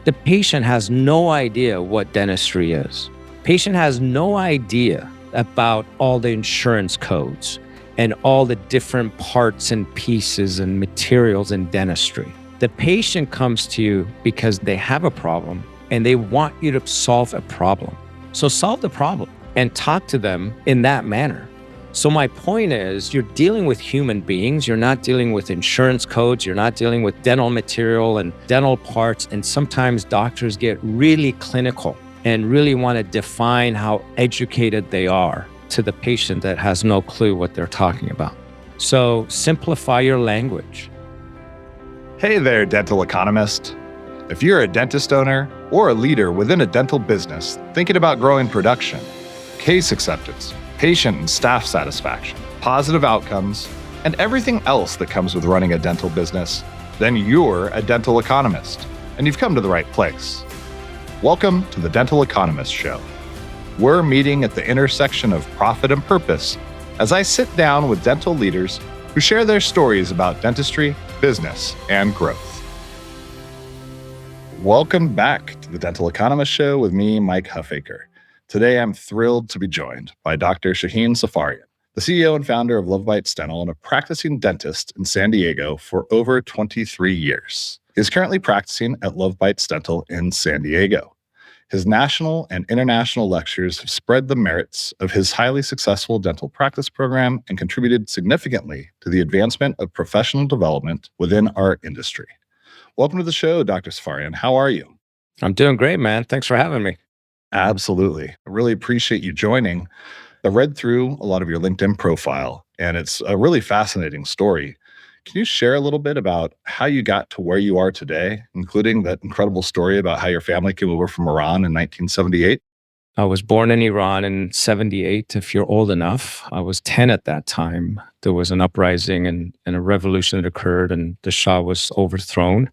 The patient has no idea what dentistry is. Patient has no idea about all the insurance codes and all the different parts and pieces and materials in dentistry. The patient comes to you because they have a problem and they want you to solve a problem. So solve the problem and talk to them in that manner. So my point is, you're dealing with human beings. You're not dealing with insurance codes. You're not dealing with dental material and dental parts. And sometimes doctors get really clinical and really want to define how educated they are to the patient that has no clue what they're talking about. So simplify your language. Hey there, dental economist. If you're a dentist owner or a leader within a dental business thinking about growing production, case acceptance, patient and staff satisfaction, positive outcomes, and everything else that comes with running a dental business, then you're a dental economist, and you've come to the right place. Welcome to the Dental Economist Show. We're meeting at the intersection of profit and purpose as I sit down with dental leaders who share their stories about dentistry, business, and growth. Welcome back to the Dental Economist Show with me, Mike Huffaker. Today, I'm thrilled to be joined by Dr. Shahin Safarian, the CEO and founder of Lovebites Dental and a practicing dentist in San Diego for over 23 years. He is currently practicing at Lovebites Dental in San Diego. His national and international lectures have spread the merits of his highly successful dental practice program and contributed significantly to the advancement of professional development within our industry. Welcome to the show, Dr. Safarian. How are you? I'm doing great, man. Thanks for having me. Absolutely. I really appreciate you joining. I read through a lot of your LinkedIn profile, and it's a really fascinating story. Can you share a little bit about how you got to where you are today, including that incredible story about how your family came over from Iran in 1978? I was born in Iran in 78, if you're old enough. I was 10 at that time. There was an uprising and a revolution that occurred, and the Shah was overthrown.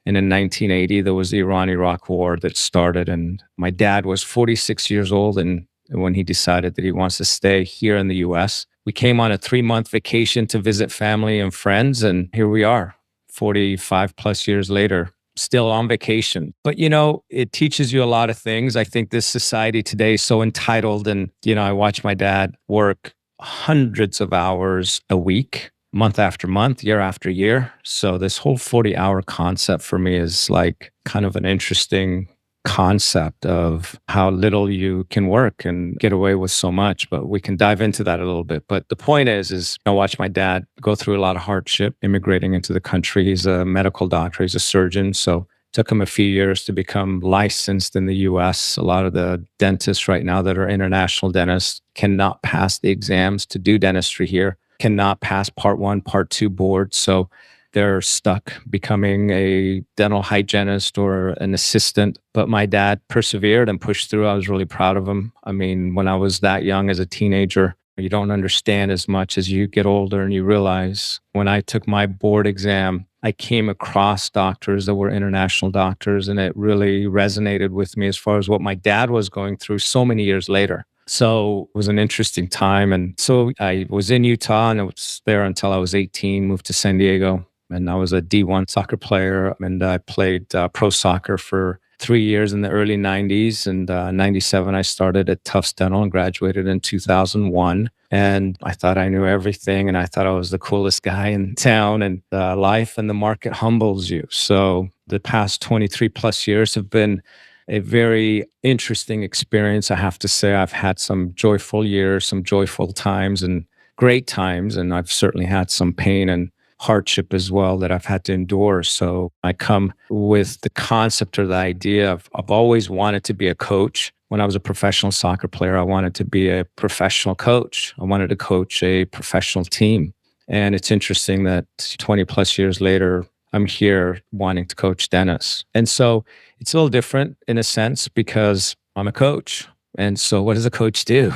And in 1980, there was the Iran-Iraq war that started. And my dad was 46 years old. And when he decided that he wants to stay here in the US, we came on a 3-month vacation to visit family and friends. And here we are, 45 plus years later, still on vacation. But, it teaches you a lot of things. I think this society today is so entitled. And, I watch my dad work hundreds of hours a week, month after month, year after year. So this whole 40-hour concept for me is like kind of an interesting concept of how little you can work and get away with so much. But we can dive into that a little bit. But the point is I watched my dad go through a lot of hardship immigrating into the country. He's a medical doctor. He's a surgeon. So it took him a few years to become licensed in the US. A lot of the dentists right now that are international dentists cannot pass the exams to do dentistry here, cannot pass part 1, part 2 boards. So they're stuck becoming a dental hygienist or an assistant. But my dad persevered and pushed through. I was really proud of him. I mean, when I was that young as a teenager, you don't understand as much as you get older and you realize when I took my board exam, I came across doctors that were international doctors, and it really resonated with me as far as what my dad was going through so many years later. So it was an interesting time. And so I was in Utah and I was there until I was 18, moved to San Diego. And I was a D1 soccer player. And I played pro soccer for 3 years in the early 90s. And 97, I started at Tufts Dental and graduated in 2001. And I thought I knew everything. And I thought I was the coolest guy in town. And life and the market humbles you. So the past 23 plus years have been a very interesting experience. I have to say, I've had some joyful years, some joyful times and great times. And I've certainly had some pain and hardship as well that I've had to endure. So I come with the concept or the idea of I've always wanted to be a coach. When I was a professional soccer player, I wanted to be a professional coach. I wanted to coach a professional team. And it's interesting that 20 plus years later, I'm here wanting to coach dentists. And so it's a little different in a sense because I'm a coach. And so what does a coach do?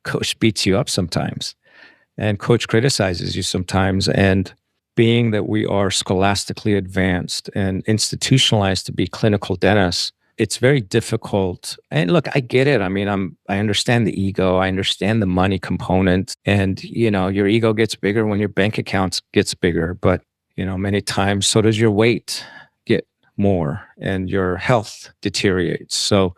Coach beats you up sometimes. And coach criticizes you sometimes. And being that we are scholastically advanced and institutionalized to be clinical dentists, it's very difficult. And look, I get it. I mean, I understand the ego. I understand the money component. And, your ego gets bigger when your bank account gets bigger. But, many times so does your weight get more and your health deteriorates. So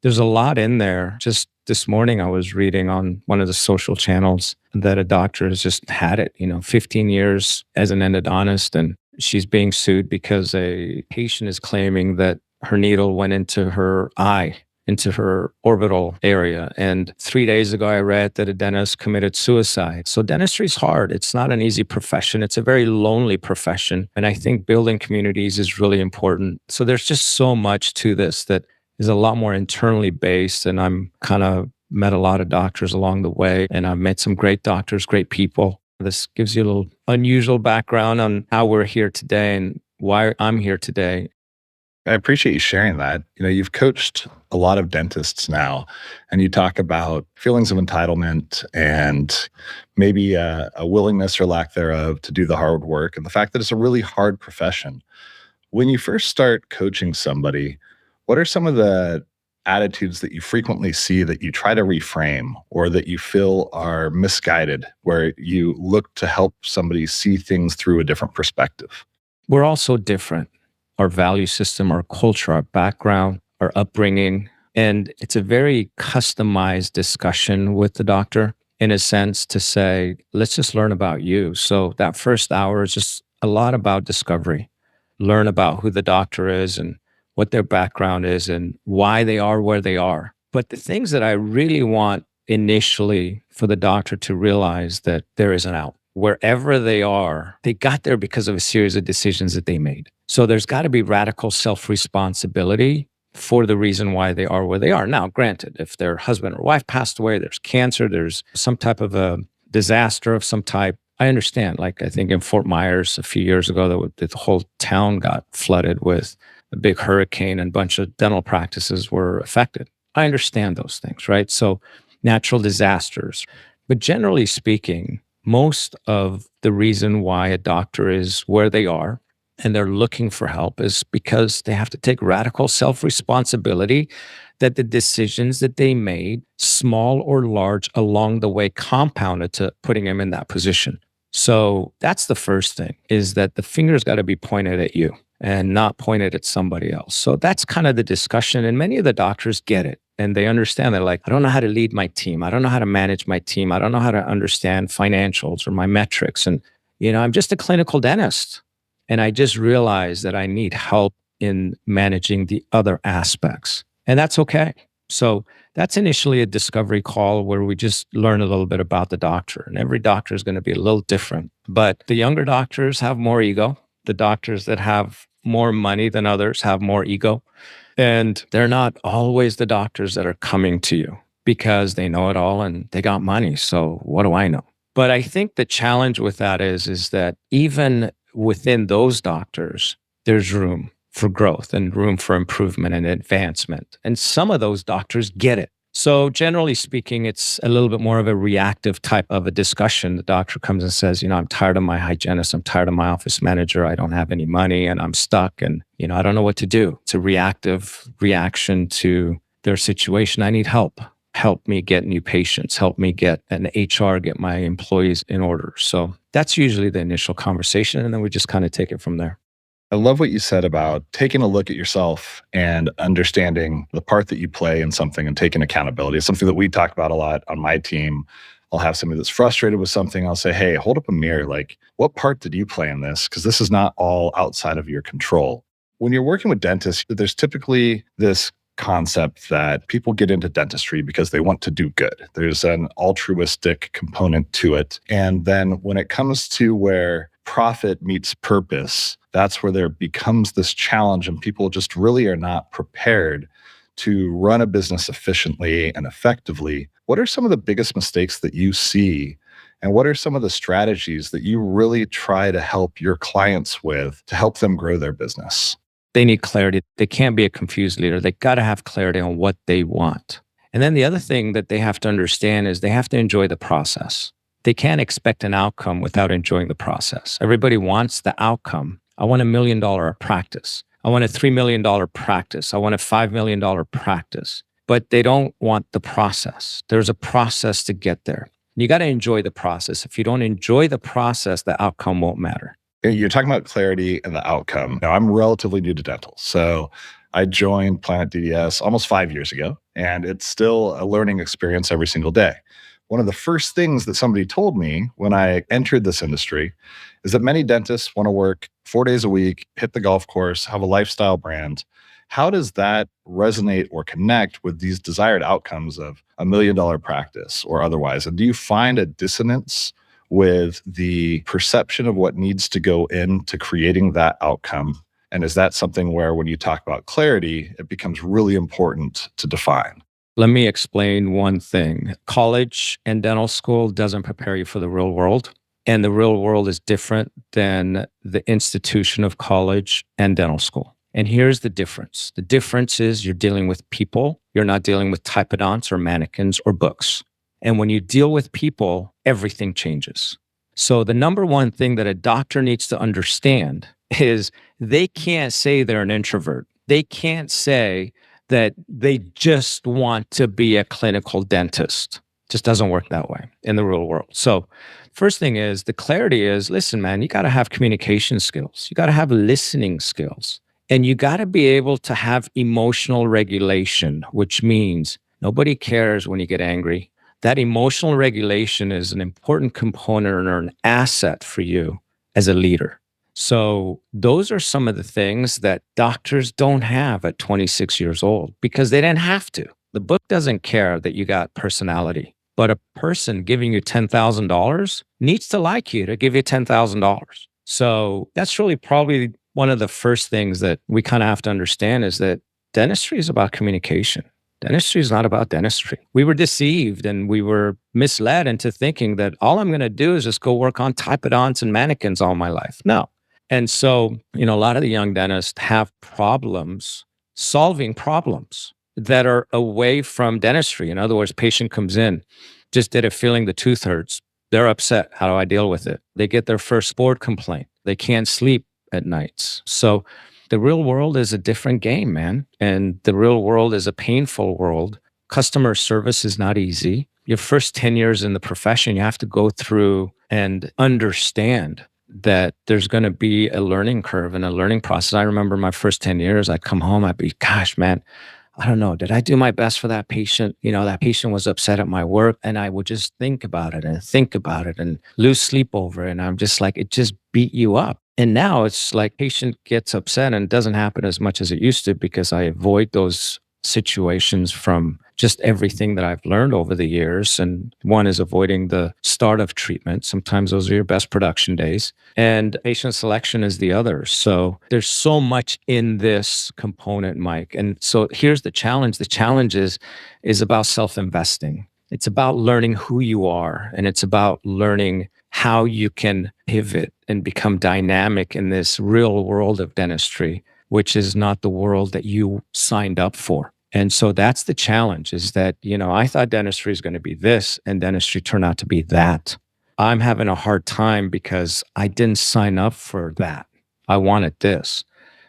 there's a lot in there. Just this morning, I was reading on one of the social channels that a doctor has just had it, 15 years as an endodontist, and she's being sued because a patient is claiming that her needle went into her eye, into her orbital area. And 3 days ago, I read that a dentist committed suicide. So dentistry is hard. It's not an easy profession. It's a very lonely profession. And I think building communities is really important. So there's just so much to this that is a lot more internally based. And I'm kind of met a lot of doctors along the way, and I've met some great doctors, great people. This gives you a little unusual background on how we're here today and why I'm here today. I appreciate you sharing that. You've coached a lot of dentists now, and you talk about feelings of entitlement and maybe a willingness or lack thereof to do the hard work, and the fact that it's a really hard profession. When you first start coaching somebody, what are some of the attitudes that you frequently see that you try to reframe or that you feel are misguided, where you look to help somebody see things through a different perspective? We're all so different. Our value system, our culture, our background, our upbringing. And it's a very customized discussion with the doctor, in a sense, to say, let's just learn about you. So that first hour is just a lot about discovery. Learn about who the doctor is and what their background is and why they are where they are. But the things that I really want initially for the doctor to realize that there is an out. Wherever they are, they got there because of a series of decisions that they made. So there's got to be radical self-responsibility for the reason why they are where they are. Now, granted, if their husband or wife passed away, there's cancer, there's some type of a disaster of some type, I understand. Like I think in Fort Myers a few years ago, the whole town got flooded with a big hurricane and a bunch of dental practices were affected. I understand those things, right? So natural disasters. But generally speaking, most of the reason why a doctor is where they are and they're looking for help is because they have to take radical self-responsibility that the decisions that they made, small or large, along the way compounded to putting them in that position. So that's the first thing, is that the finger's got to be pointed at you and not pointed at somebody else. So that's kind of the discussion. And many of the doctors get it. And they understand. They're like, I don't know how to lead my team. I don't know how to manage my team. I don't know how to understand financials or my metrics. And, I'm just a clinical dentist. And I just realized that I need help in managing the other aspects. And that's okay. So that's initially a discovery call where we just learn a little bit about the doctor. And every doctor is going to be a little different. But the younger doctors have more ego. The doctors that have more money than others have more ego. And they're not always the doctors that are coming to you because they know it all and they got money. So what do I know? But I think the challenge with that is that even within those doctors, there's room for growth and room for improvement and advancement. And some of those doctors get it. So generally speaking, it's a little bit more of a reactive type of a discussion. The doctor comes and says, I'm tired of my hygienist. I'm tired of my office manager. I don't have any money and I'm stuck and, I don't know what to do. It's a reactive reaction to their situation. I need help. Help me get new patients. Help me get an HR, get my employees in order. So that's usually the initial conversation. And then we just kind of take it from there. I love what you said about taking a look at yourself and understanding the part that you play in something and taking accountability. It's something that we talk about a lot on my team. I'll have somebody that's frustrated with something. I'll say, hey, hold up a mirror. Like, what part did you play in this? Because this is not all outside of your control. When you're working with dentists, there's typically this concept that people get into dentistry because they want to do good. There's an altruistic component to it. And then when it comes to where profit meets purpose, that's where there becomes this challenge and people just really are not prepared to run a business efficiently and effectively. What are some of the biggest mistakes that you see? And what are some of the strategies that you really try to help your clients with to help them grow their business? They need clarity. They can't be a confused leader. They got to have clarity on what they want. And then the other thing that they have to understand is they have to enjoy the process. They can't expect an outcome without enjoying the process. Everybody wants the outcome. I want $1 million practice. I want a $3 million practice. I want a $5 million practice. But they don't want the process. There's a process to get there. You got to enjoy the process. If you don't enjoy the process, the outcome won't matter. You're talking about clarity and the outcome. Now, I'm relatively new to dental. So I joined Planet DDS almost 5 years ago, and it's still a learning experience every single day. One of the first things that somebody told me when I entered this industry is that many dentists want to work 4 days a week, hit the golf course, have a lifestyle brand. How does that resonate or connect with these desired outcomes of $1 million practice or otherwise? And do you find a dissonance with the perception of what needs to go into creating that outcome? And is that something where, when you talk about clarity, it becomes really important to define? Let me explain one thing. College and dental school doesn't prepare you for the real world. And the real world is different than the institution of college and dental school. And here's the difference. The difference is you're dealing with people. You're not dealing with typodonts or mannequins or books. And when you deal with people, everything changes. So the number one thing that a doctor needs to understand is they can't say they're an introvert. They can't say that they just want to be a clinical dentist. Just doesn't work that way in the real world. So first thing is, the clarity is, listen, man, you got to have communication skills. You got to have listening skills. And you got to be able to have emotional regulation, which means nobody cares when you get angry. That emotional regulation is an important component or an asset for you as a leader. So those are some of the things that doctors don't have at 26 years old because they didn't have to. The book doesn't care that you got personality, but a person giving you $10,000 needs to like you to give you $10,000. So that's really probably one of the first things that we kind of have to understand is that dentistry is about communication. Dentistry is not about dentistry. We were deceived and we were misled into thinking that all I'm going to do is just go work on typodonts and mannequins all my life. No. And so, a lot of the young dentists have problems solving problems that are away from dentistry. In other words, patient comes in, just did a filling, the tooth hurts. They're upset. How do I deal with it? They get their first board complaint. They can't sleep at nights. So the real world is a different game, man. And the real world is a painful world. Customer service is not easy. Your first 10 years in the profession, you have to go through and understand that there's going to be a learning curve and a learning process. I remember my first 10 years, I'd come home, I'd be, gosh, man, I don't know. Did I do my best for that patient? That patient was upset at my work, and I would just think about it and lose sleep over it. And I'm just like, it just beat you up. And now it's like patient gets upset and it doesn't happen as much as it used to because I avoid those situations from just everything that I've learned over the years. And one is avoiding the start of treatment. Sometimes those are your best production days. And patient selection is the other. So there's so much in this component, Mike. And so here's the challenge. The challenge is about self-investing. It's about learning who you are. And it's about learning how you can pivot and become dynamic in this real world of dentistry, which is not the world that you signed up for. And so that's the challenge is that, I thought dentistry is going to be this and dentistry turned out to be that. I'm having a hard time because I didn't sign up for that. I wanted this.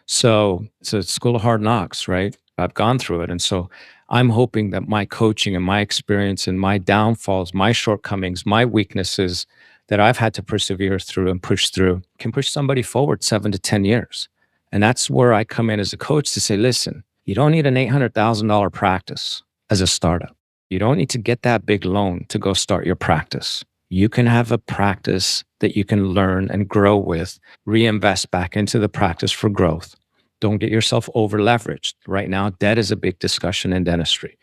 So it's a school of hard knocks, right? I've gone through it. And so I'm hoping that my coaching and my experience and my downfalls, my shortcomings, my weaknesses that I've had to persevere through and push through can push somebody forward 7 to 10 years. And that's where I come in as a coach to say, listen, you don't need an $800,000 practice as a startup. You don't need to get that big loan to go start your practice. You can have a practice that you can learn and grow with, reinvest back into the practice for growth. Don't get yourself over leveraged. Right now, debt is a big discussion in dentistry.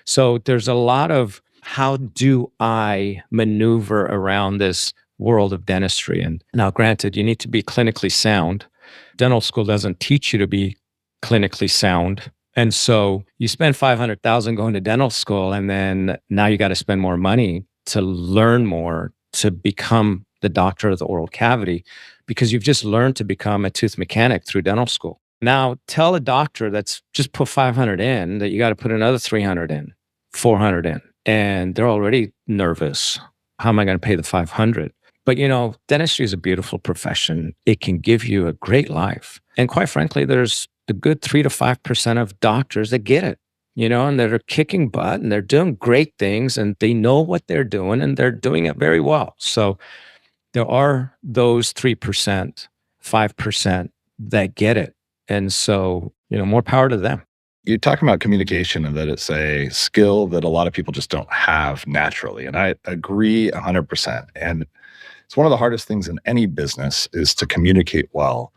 So there's a lot of how do I maneuver around this world of dentistry? And now, granted, you need to be clinically sound. Dental school doesn't teach you to be clinically sound. And so you spend $500,000 going to dental school, and then now you got to spend more money to learn more, to become the doctor of the oral cavity, because you've just learned to become a tooth mechanic through dental school. Now tell a doctor that's just put 500 in that you got to put another 300 in, 400 in, and they're already nervous. How am I going to pay the 500? But dentistry is a beautiful profession. It can give you a great life. And quite frankly, there's a good 3 to 5% of doctors that get it, and they're kicking butt and they're doing great things and they know what they're doing and they're doing it very well. So there are those 3%. 5% that get it. And so, more power to them. You're talking about communication and that it's a skill that a lot of people just don't have naturally. And I agree 100%. And it's one of the hardest things in any business is to communicate well.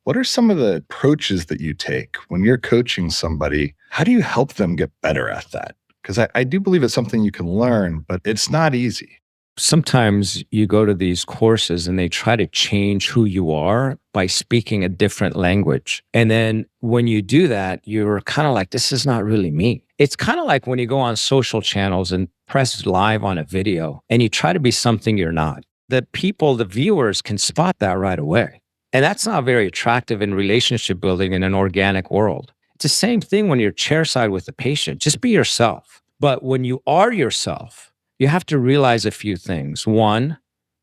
What are some of the approaches that you take when you're coaching somebody? How do you help them get better at that? Because I do believe it's something you can learn, but it's not easy. Sometimes you go to these courses and they try to change who you are by speaking a different language. And then when you do that, you're kind of like, this is not really me. It's kind of like when you go on social channels and press live on a video and you try to be something you're not. The people, the viewers can spot that right away. And that's not very attractive in relationship building in an organic world. It's the same thing when you're chairside with the patient. Just be yourself. But when you are yourself, you have to realize a few things. One,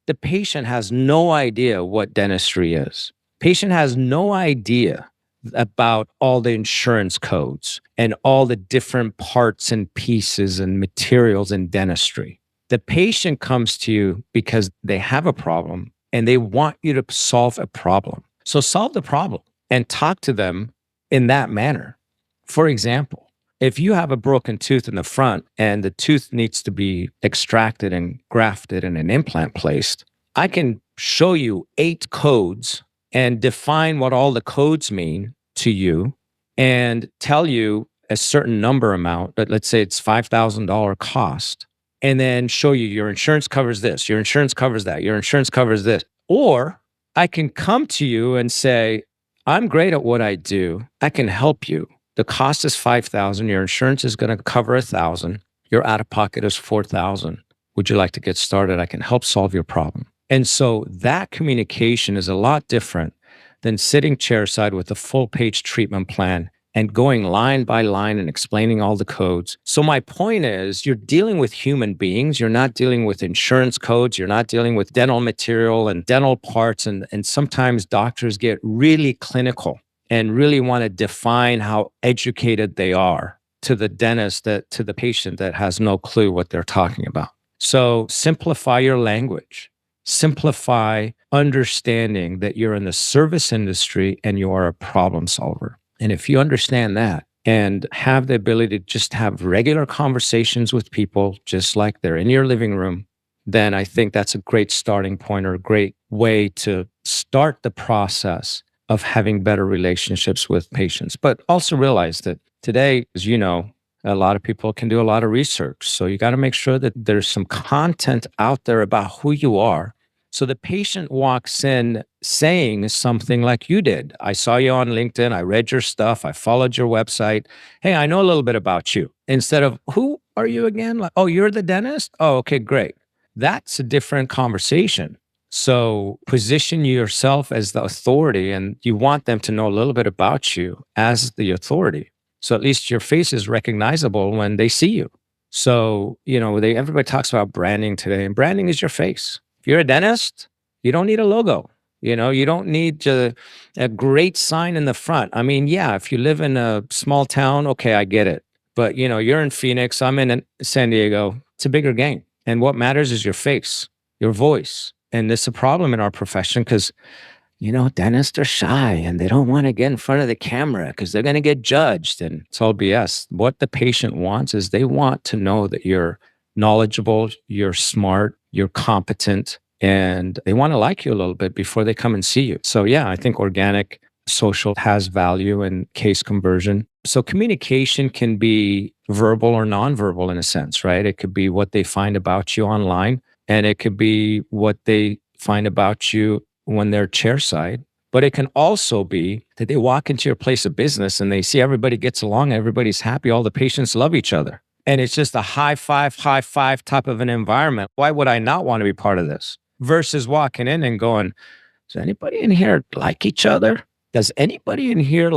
the patient has no idea what dentistry is. Patient has no idea about all the insurance codes and all the different parts and pieces and materials in dentistry. The patient comes to you because they have a problem and they want you to solve a problem. So solve the problem and talk to them in that manner. For example, if you have a broken tooth in the front and the tooth needs to be extracted and grafted and an implant placed, I can show you 8 codes and define what all the codes mean to you and tell you a certain number amount, but let's say it's $5,000 cost, and then show you your insurance covers this, your insurance covers that, your insurance covers this. Or I can come to you and say, I'm great at what I do. I can help you. The cost is $5,000. Your insurance is going to cover $1,000. Your out-of-pocket is $4,000. Would you like to get started? I can help solve your problem. And so that communication is a lot different than sitting chairside with a full-page treatment plan and going line by line and explaining all the codes. So my point is, you're dealing with human beings. You're not dealing with insurance codes. You're not dealing with dental material and dental parts. And sometimes doctors get really clinical and really want to define how educated they are to the dentist, to the patient that has no clue what they're talking about. So simplify your language. Simplify understanding that you're in the service industry and you are a problem solver. And if you understand that and have the ability to just have regular conversations with people, just like they're in your living room, then I think that's a great starting point or a great way to start the process of having better relationships with patients. But also realize that today, as you know, a lot of people can do a lot of research. So you got to make sure that there's some content out there about who you are. So the patient walks in saying something like you did. I saw you on LinkedIn. I read your stuff. I followed your website. Hey, I know a little bit about you. Instead of, who are you again? Like, oh, you're the dentist? Oh, okay, great. That's a different conversation. So position yourself as the authority, and you want them to know a little bit about you as the authority. So at least your face is recognizable when they see you. So, everybody talks about branding today, and branding is your face. If you're a dentist, you don't need a logo. You don't need a great sign in the front. I mean, yeah, if you live in a small town, okay, I get it. But, you're in Phoenix, I'm in San Diego. It's a bigger game. And what matters is your face, your voice. And it's a problem in our profession because, dentists are shy and they don't want to get in front of the camera because they're going to get judged. And it's all BS. What the patient wants is they want to know that you're knowledgeable, you're smart, you're competent, and they want to like you a little bit before they come and see you. So yeah, I think organic social has value and case conversion. So communication can be verbal or nonverbal in a sense, right? It could be what they find about you online, and it could be what they find about you when they're chairside. But it can also be that they walk into your place of business and they see everybody gets along, everybody's happy, all the patients love each other. And it's just a high five type of an environment. Why would I not want to be part of this? Versus walking in and going, does anybody in here like each other? Does anybody in here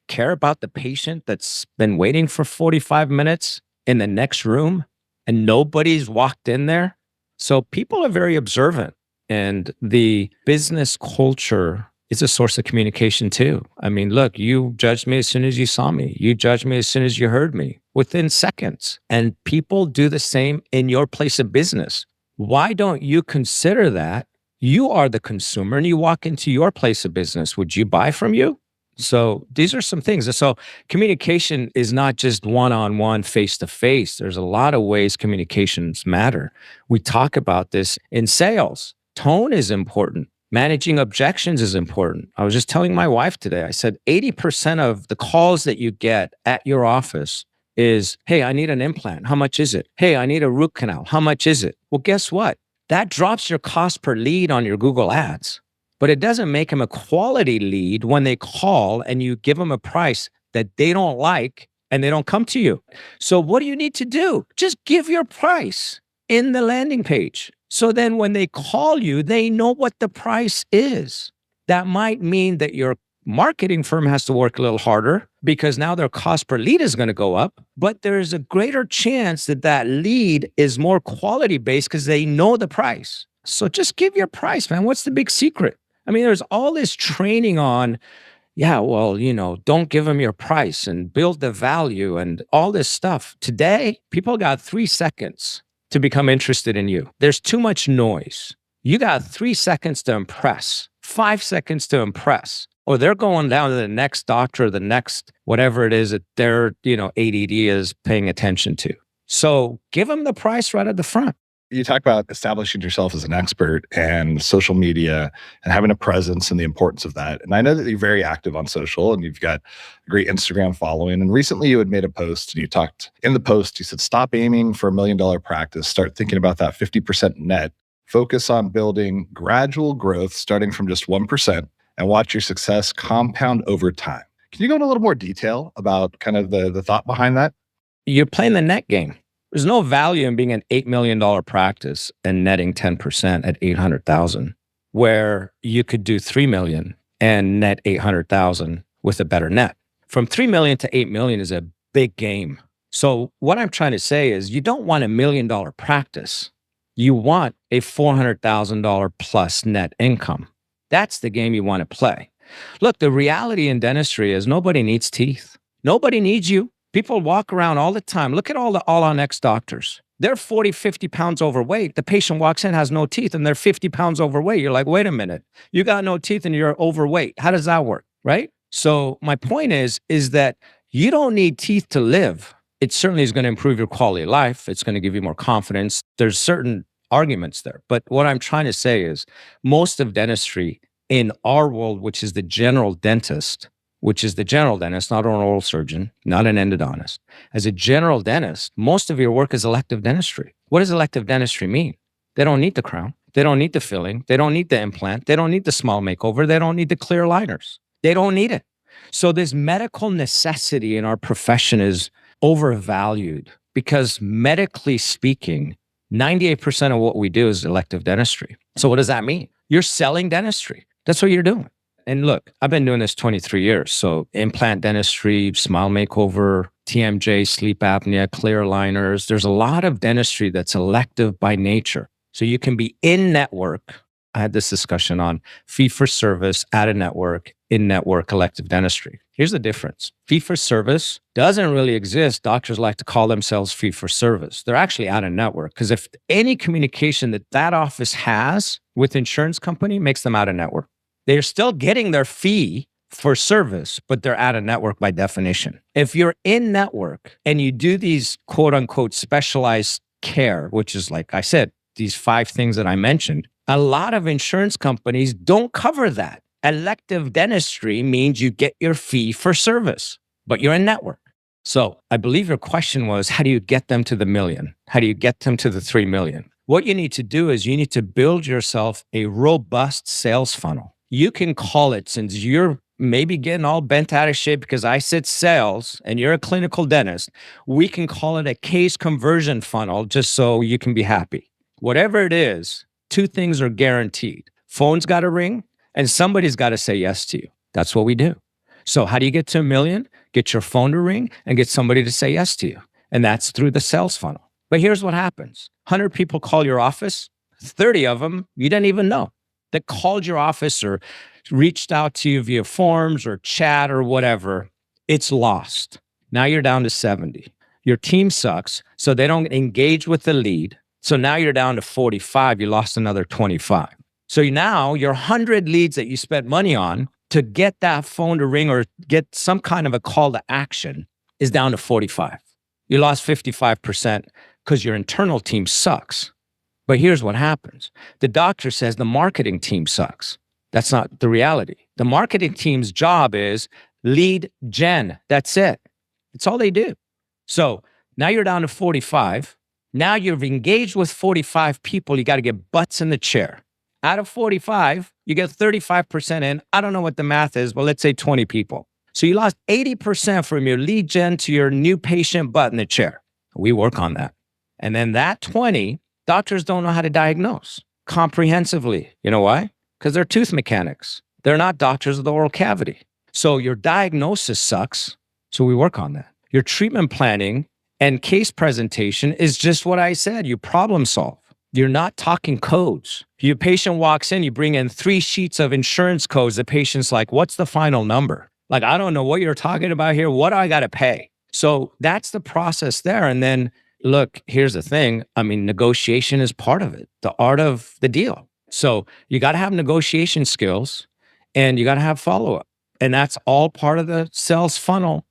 care about the patient that's been waiting for 45 minutes in the next room and nobody's walked in there? So people are very observant, and the business culture is a source of communication too. I mean, look, you judged me as soon as you saw me. You judged me as soon as you heard me, within seconds. And people do the same in your place of business. Why don't you consider that You are the consumer and you walk into your place of business. Would you buy from you? So these are some things. And so communication is not just one-on-one, face-to-face. There's a lot of ways communications matter. We talk about this in sales. Tone is important. Managing objections is important. I was just telling my wife today, I said 80% of the calls that you get at your office is, hey, I need an implant. How much is it? Hey, I need a root canal. How much is it? Well, guess what? That drops your cost per lead on your Google ads, but it doesn't make them a quality lead when they call and you give them a price that they don't like and they don't come to you. So what do you need to do? Just give your price in the landing page. So then when they call you, they know what the price is. That might mean that your marketing firm has to work a little harder because now their cost per lead is going to go up, but there's a greater chance that that lead is more quality based because they know the price. So just give your price, man. What's the big secret? I mean, there's all this training on, yeah, well, don't give them your price and build the value and all this stuff. Today, people got 3 seconds to become interested in you. There's too much noise. You got 3 seconds to impress, 5 seconds to impress, or they're going down to the next doctor, the next whatever it is that their, ADD is paying attention to. So give them the price right at the front. You talk about establishing yourself as an expert and social media and having a presence and the importance of that. And I know that you're very active on social and you've got a great Instagram following. And recently you had made a post and you talked in the post, you said, stop aiming for $1 million practice, start thinking about that 50% net, focus on building gradual growth starting from just 1% and watch your success compound over time. Can you go into a little more detail about kind of the thought behind that? You're playing the net game. There's no value in being an $8 million practice and netting 10% at $800,000, where you could do $3 million and net $800,000 with a better net. From $3 million to $8 million is a big game. So what I'm trying to say is you don't want $1 million practice. You want a $400,000 plus net income. That's the game you want to play. Look, the reality in dentistry is nobody needs teeth. Nobody needs you. People walk around all the time. Look at all the all-on-X doctors. They're 40, 50 pounds overweight. The patient walks in, has no teeth, and they're 50 pounds overweight. You're like, wait a minute. You got no teeth and you're overweight. How does that work, right? So my point is that you don't need teeth to live. It certainly is going to improve your quality of life. It's going to give you more confidence. There's certain arguments there. But what I'm trying to say is most of dentistry in our world, which is the general dentist, not an oral surgeon, not an endodontist. As a general dentist, most of your work is elective dentistry. What does elective dentistry mean? They don't need the crown. They don't need the filling. They don't need the implant. They don't need the smile makeover. They don't need the clear aligners. They don't need it. So this medical necessity in our profession is overvalued because medically speaking, 98% of what we do is elective dentistry. So what does that mean? You're selling dentistry. That's what you're doing. And look, I've been doing this 23 years. So implant dentistry, smile makeover, TMJ, sleep apnea, clear aligners. There's a lot of dentistry that's elective by nature. So you can be in network. I had this discussion on fee for service, out of network, in network, elective dentistry. Here's the difference. Fee for service doesn't really exist. Doctors like to call themselves fee for service. They're actually out of network because if any communication that office has with insurance company makes them out of network. They're still getting their fee for service, but they're out of network by definition. If you're in network and you do these quote unquote specialized care, which is like I said, these 5 things that I mentioned, a lot of insurance companies don't cover that. Elective dentistry means you get your fee for service, but you're in network. So I believe your question was, how do you get them to the million? How do you get them to the 3 million? What you need to do is you need to build yourself a robust sales funnel. You can call it, since you're maybe getting all bent out of shape because I said sales and you're a clinical dentist, we can call it a case conversion funnel just so you can be happy. Whatever it is, 2 things are guaranteed. Phone's got to ring and somebody's got to say yes to you. That's what we do. So how do you get to 1 million? Get your phone to ring and get somebody to say yes to you. And that's through the sales funnel. But here's what happens. 100 people call your office, 30 of them you didn't even know that called your office or reached out to you via forms or chat or whatever. It's lost. Now you're down to 70. Your team sucks, so they don't engage with the lead. So now you're down to 45. You lost another 25. So now your 100 leads that you spent money on to get that phone to ring or get some kind of a call to action is down to 45. You lost 55% because your internal team sucks. But here's what happens. The doctor says the marketing team sucks. That's not the reality. The marketing team's job is lead gen. That's it. It's all they do. So now you're down to 45. Now you've engaged with 45 people. You got to get butts in the chair. Out of 45, you get 35% in. I don't know what the math is, but let's say 20 people. So you lost 80% from your lead gen to your new patient butt in the chair. We work on that. And then that 20, doctors don't know how to diagnose comprehensively. You know why? Because they're tooth mechanics. They're not doctors of the oral cavity. So your diagnosis sucks. So we work on that. Your treatment planning and case presentation is just what I said. You problem solve. You're not talking codes. Your patient walks in, you bring in 3 sheets of insurance codes. The patient's like, what's the final number? Like, I don't know what you're talking about here. What do I got to pay? So that's the process there. And then look, here's the thing. I mean, negotiation is part of it, the art of the deal. So you got to have negotiation skills and you got to have follow-up. And that's all part of the sales funnel.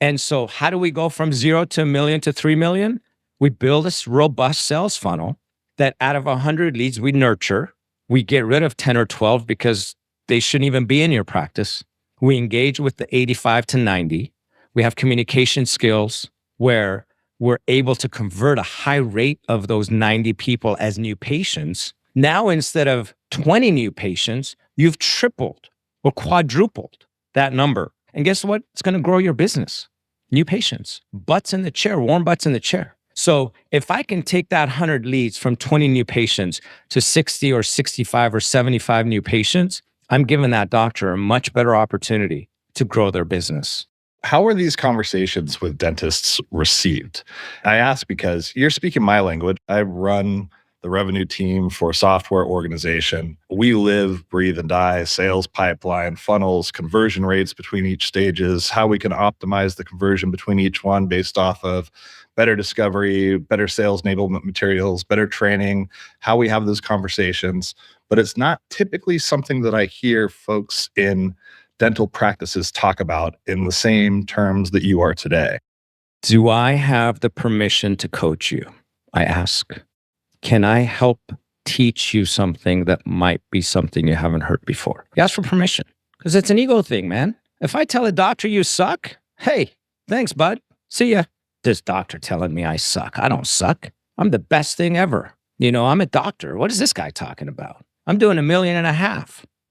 And so how do we go from 0 to 1 million to 3 million? We build this robust sales funnel that out of 100 leads we nurture. We get rid of 10 or 12 because they shouldn't even be in your practice. We engage with the 85 to 90. We have communication skills where we're able to convert a high rate of those 90 people as new patients. Now, instead of 20 new patients, you've tripled or quadrupled that number. And guess what? It's going to grow your business. New patients, butts in the chair, warm butts in the chair. So if I can take that 100 leads from 20 new patients to 60 or 65 or 75 new patients, I'm giving that doctor a much better opportunity to grow their business. How are these conversations with dentists received? I ask because you're speaking my language. I run the revenue team for a software organization. We live, breathe, and die sales pipeline, funnels, conversion rates between each stages, how we can optimize the conversion between each one based off of better discovery, better sales enablement materials, better training, how we have those conversations. But it's not typically something that I hear folks in dental practices talk about in the same terms that you are today. Do I have the permission to coach you? I ask. Can I help teach you something that might be something you haven't heard before? You ask for permission because it's an ego thing, man. If I tell a doctor you suck, hey, thanks, bud. See ya. This doctor telling me I suck. I don't suck. I'm the best thing ever. You know, I'm a doctor. What is this guy talking about? I'm doing $1.5 million at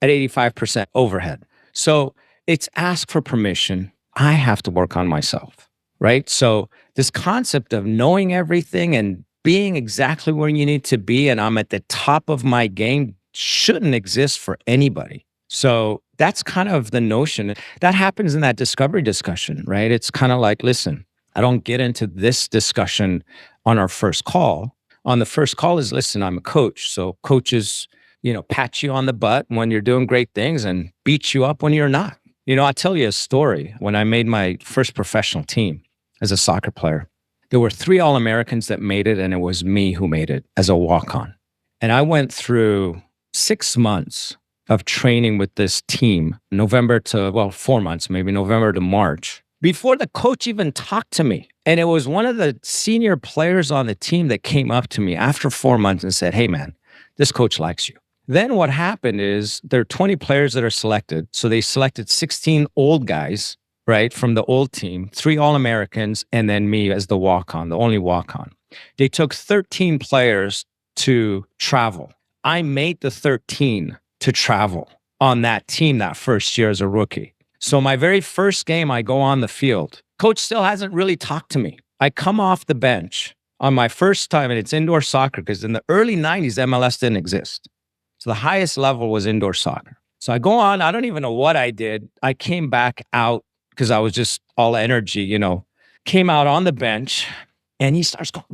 85% overhead. So it's ask for permission. I have to work on myself, right? So this concept of knowing everything and being exactly where you need to be and I'm at the top of my game shouldn't exist for anybody. So that's kind of the notion. That happens in that discovery discussion, right? It's kind of like, listen, I don't get into this discussion on our first call. On the first call is, listen, I'm a coach. So coaches, pat you on the butt when you're doing great things and beat you up when you're not. I'll tell you a story. When I made my first professional team as a soccer player, there were 3 All-Americans that made it, and it was me who made it as a walk-on. And I went through 6 months of training with this team, 4 months, maybe November to March, before the coach even talked to me. And it was one of the senior players on the team that came up to me after 4 months and said, hey, man, this coach likes you. Then what happened is there are 20 players that are selected. So they selected 16 old guys, right, from the old team, 3 All-Americans, and then me as the walk-on, the only walk-on. They took 13 players to travel. I made the 13 to travel on that team that first year as a rookie. So my very first game, I go on the field. Coach still hasn't really talked to me. I come off the bench on my first time, and it's indoor soccer because in the early 90s, MLS didn't exist. So the highest level was indoor soccer. So I go on, I don't even know what I did. I came back out because I was just all energy, came out on the bench and he starts going,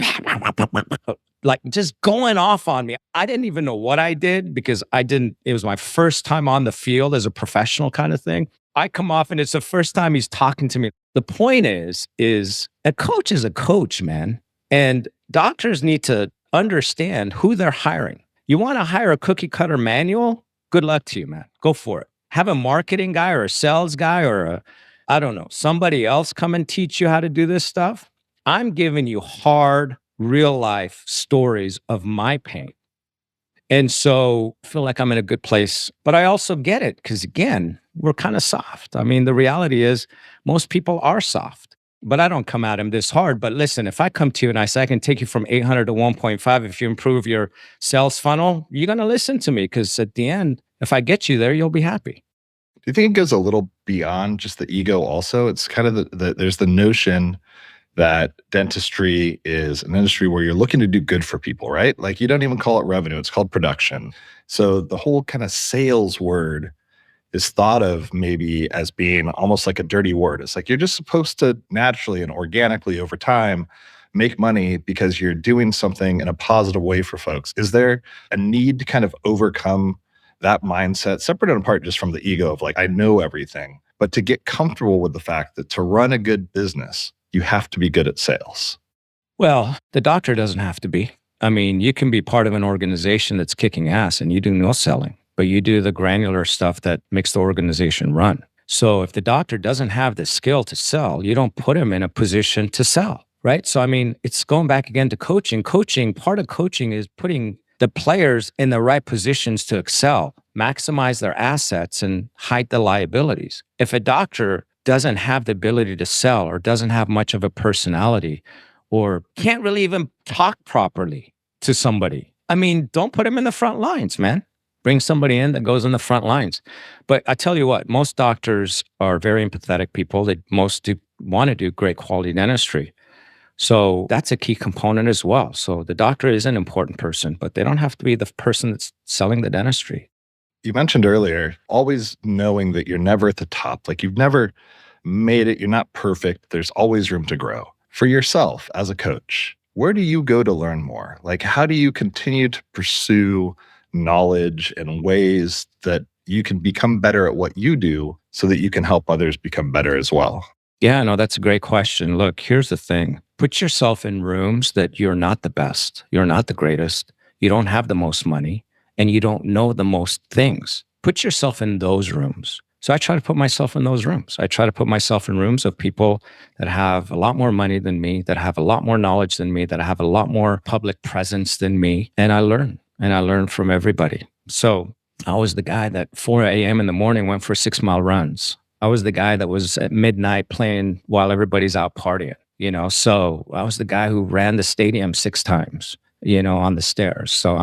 like just going off on me. I didn't even know what I did because it was my first time on the field as a professional kind of thing. I come off and it's the first time he's talking to me. The point is a coach is a coach, man. And doctors need to understand who they're hiring. You want to hire a cookie cutter manual? Good luck to you, man. Go for it. Have a marketing guy or a sales guy or I don't know, somebody else come and teach you how to do this stuff. I'm giving you hard, real life stories of my pain. And so I feel like I'm in a good place, but I also get it because, again, we're kind of soft. I mean, the reality is most people are soft, but I don't come at them this hard. But listen, if I come to you and I say I can take you from 800 to 1.5 if you improve your sales funnel, you're going to listen to me because at the end, if I get you there, you'll be happy. Do you think it goes a little beyond just the ego also? It's kind of there's the notion that dentistry is an industry where you're looking to do good for people, right? Like you don't even call it revenue, it's called production. So the whole kind of sales word is thought of maybe as being almost like a dirty word. It's like you're just supposed to naturally and organically over time make money because you're doing something in a positive way for folks. Is there a need to kind of overcome that mindset, separate and apart just from the ego of like, I know everything, but to get comfortable with the fact that to run a good business, you have to be good at sales? Well, the doctor doesn't have to be. I mean, you can be part of an organization that's kicking ass and you do no selling, but you do the granular stuff that makes the organization run. So if the doctor doesn't have the skill to sell, you don't put him in a position to sell, right? So, I mean, it's going back again to coaching. Part of coaching is putting the players in the right positions to excel, maximize their assets and hide the liabilities. If a doctor doesn't have the ability to sell or doesn't have much of a personality or can't really even talk properly to somebody, I mean, don't put them in the front lines, man. Bring somebody in that goes in the front lines. But I tell you what, most doctors are very empathetic people. They most do want to do great quality dentistry. So that's a key component as well. So the doctor is an important person, but they don't have to be the person that's selling the dentistry. You mentioned earlier, always knowing that you're never at the top. Like you've never made it. You're not perfect. There's always room to grow. For yourself as a coach, where do you go to learn more? Like, how do you continue to pursue knowledge in ways that you can become better at what you do so that you can help others become better as well? Yeah, no, that's a great question. Look, here's the thing. Put yourself in rooms that you're not the best. You're not the greatest. You don't have the most money and you don't know the most things. Put yourself in those rooms. So I try to put myself in those rooms. I try to put myself in rooms of people that have a lot more money than me, that have a lot more knowledge than me, that have a lot more public presence than me. And I learn from everybody. So I was the guy that 4 a.m. in the morning went for 6-mile runs. I was the guy that was at midnight playing while everybody's out partying, So I was the guy who ran the stadium 6 times, on the stairs. So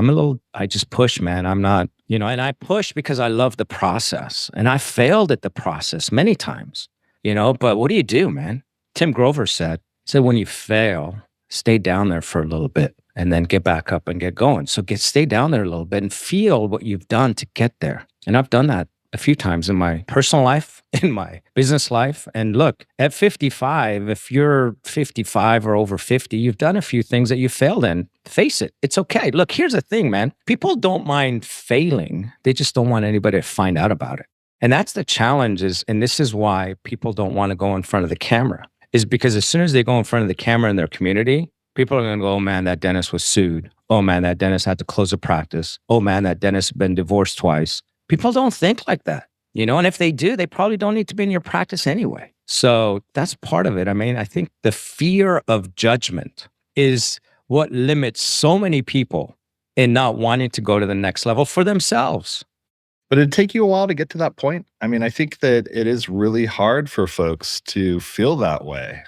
I just push, man. I'm not, and I push because I love the process. And I failed at the process many times, but what do you do, man? Tim Grover said, when you fail, stay down there for a little bit and then get back up and get going. So stay down there a little bit and feel what you've done to get there. And I've done that a few times in my personal life, in my business life. And look, at 55, if you're 55 or over 50, you've done a few things that you failed in. Face it. It's okay. Look, here's the thing, man. People don't mind failing. They just don't want anybody to find out about it. And that's the challenge and this is why people don't want to go in front of the camera, is because as soon as they go in front of the camera in their community, people are going to go, oh man, that dentist was sued. Oh man, that dentist had to close a practice. Oh man, that dentist has been divorced twice. People don't think like that, and if they do, they probably don't need to be in your practice anyway. So that's part of it. I mean, I think the fear of judgment is what limits so many people in not wanting to go to the next level for themselves. But it'd take you a while to get to that point. I mean, I think that it is really hard for folks to feel that way.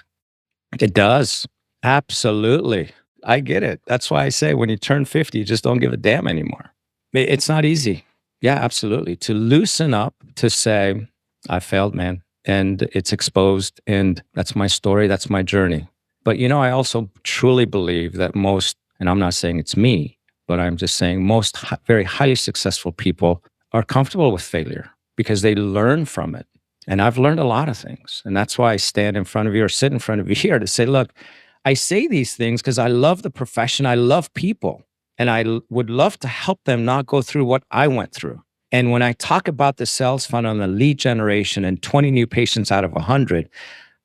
It does. Absolutely. I get it. That's why I say when you turn 50, you just don't give a damn anymore. It's not easy. Yeah, absolutely. To loosen up, to say, I failed, man, and it's exposed, and that's my story, that's my journey. But, I also truly believe that most, and I'm not saying it's me, but I'm just saying most very highly successful people are comfortable with failure because they learn from it. And I've learned a lot of things. And that's why I stand in front of you or sit in front of you here to say, look, I say these things because I love the profession, I love people. And I would love to help them not go through what I went through. And when I talk about the sales funnel and the lead generation and 20 new patients out of 100,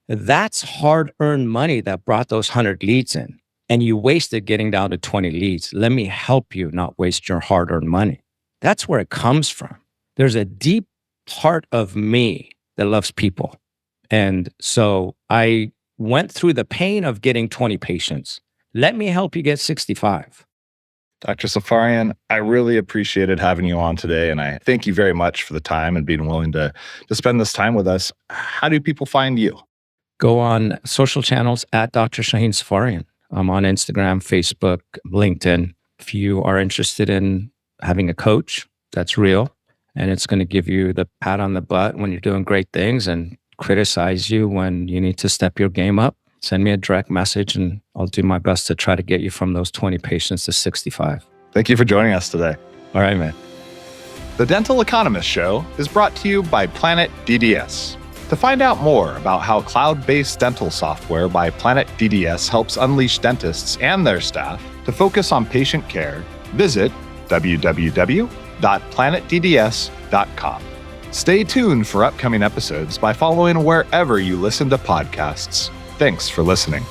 that's hard-earned money that brought those 100 leads in. and you wasted getting down to 20 leads. Let me help you not waste your hard-earned money. That's where it comes from. There's a deep part of me that loves people. And so I went through the pain of getting 20 patients. Let me help you get 65. Dr. Safarian, I really appreciated having you on today, and I thank you very much for the time and being willing to spend this time with us. How do people find you? Go on social channels at Dr. Shahin Safarian. I'm on Instagram, Facebook, LinkedIn. If you are interested in having a coach that's real, and it's going to give you the pat on the butt when you're doing great things and criticize you when you need to step your game up, send me a direct message and I'll do my best to try to get you from those 20 patients to 65. Thank you for joining us today. All right, man. The Dental Economist Show is brought to you by Planet DDS. To find out more about how cloud-based dental software by Planet DDS helps unleash dentists and their staff to focus on patient care, visit www.planetdds.com. Stay tuned for upcoming episodes by following wherever you listen to podcasts. Thanks for listening.